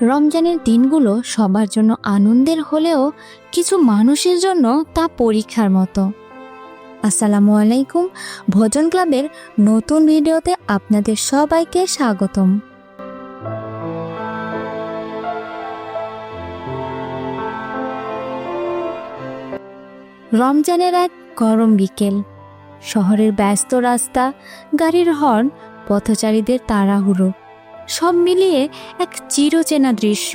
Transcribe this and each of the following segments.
রমজানের দিনগুলো সবার জন্য আনন্দের হলেও কিছু মানুষের জন্য তা পরীক্ষার মতো। আসসালামু আলাইকুম, ভোজন ক্লাবের নতুন ভিডিওতে আপনাদের সবাইকে স্বাগতম। রমজানের এক গরম বিকেল, শহরের ব্যস্ত রাস্তা, গাড়ির হর্ন, পথচারীদের তাড়াহুড়ো, সব মিলিয়ে এক চিরচেনা দৃশ্য।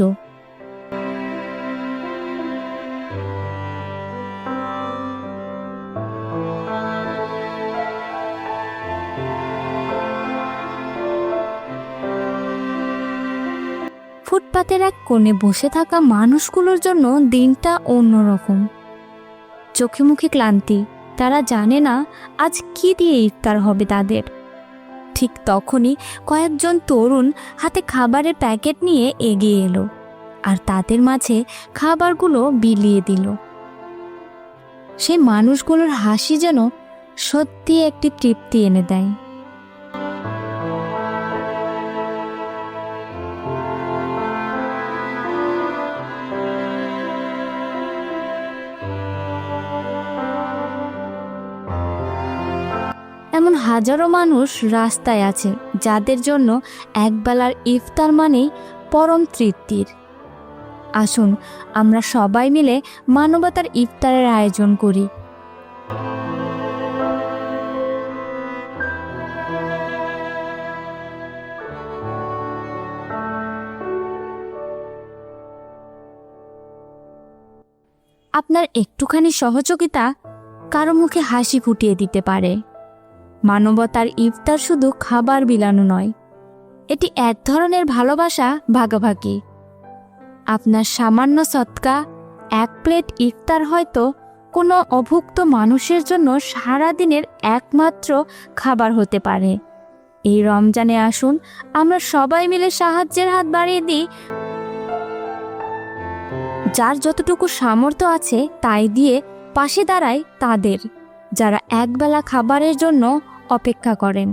ফুটপাতের এক কোণে বসে থাকা মানুষগুলোর জন্য দিনটা অন্যরকম। চোখে মুখে ক্লান্তি, তারা জানে না আজ কি দিয়ে ইফতার হবে তাদের। ঠিক তখনই কয়েকজন তরুণ হাতে খাবারের প্যাকেট নিয়ে এগিয়ে এলো আর তাদের মাঝে খাবারগুলো বিলিয়ে দিল। সেই মানুষগুলোর হাসি যেন সত্যি একটি তৃপ্তি এনে দেয়। এমন হাজারো মানুষ রাস্তায় আছে যাদের জন্য একবেলার ইফতার মানেই পরম তৃপ্তির। আসুন আমরা সবাই মিলে মানবতার ইফতারের আয়োজন করি। আপনার একটুখানি সহযোগিতা কারো মুখে হাসি ফুটিয়ে দিতে পারে। মানবতার ইফতার শুধু খাবার বিলানো নয়, এটি এক ধরনের ভালোবাসা ভাগাভাগি। আপনার সামান্য সৎকা, এক প্লেট ইফতার হয়তো কোনো অভুক্ত মানুষের জন্য সারাদিনের একমাত্র খাবার হতে পারে। এই রমজানে আসুন আমরা সবাই মিলে সাহায্যের হাত বাড়িয়ে দিই। যার যতটুকু সামর্থ্য আছে তাই দিয়ে পাশে দাঁড়ায় তাদের, যারা একবেলা খাবারের জন্য অপেক্ষা করেন।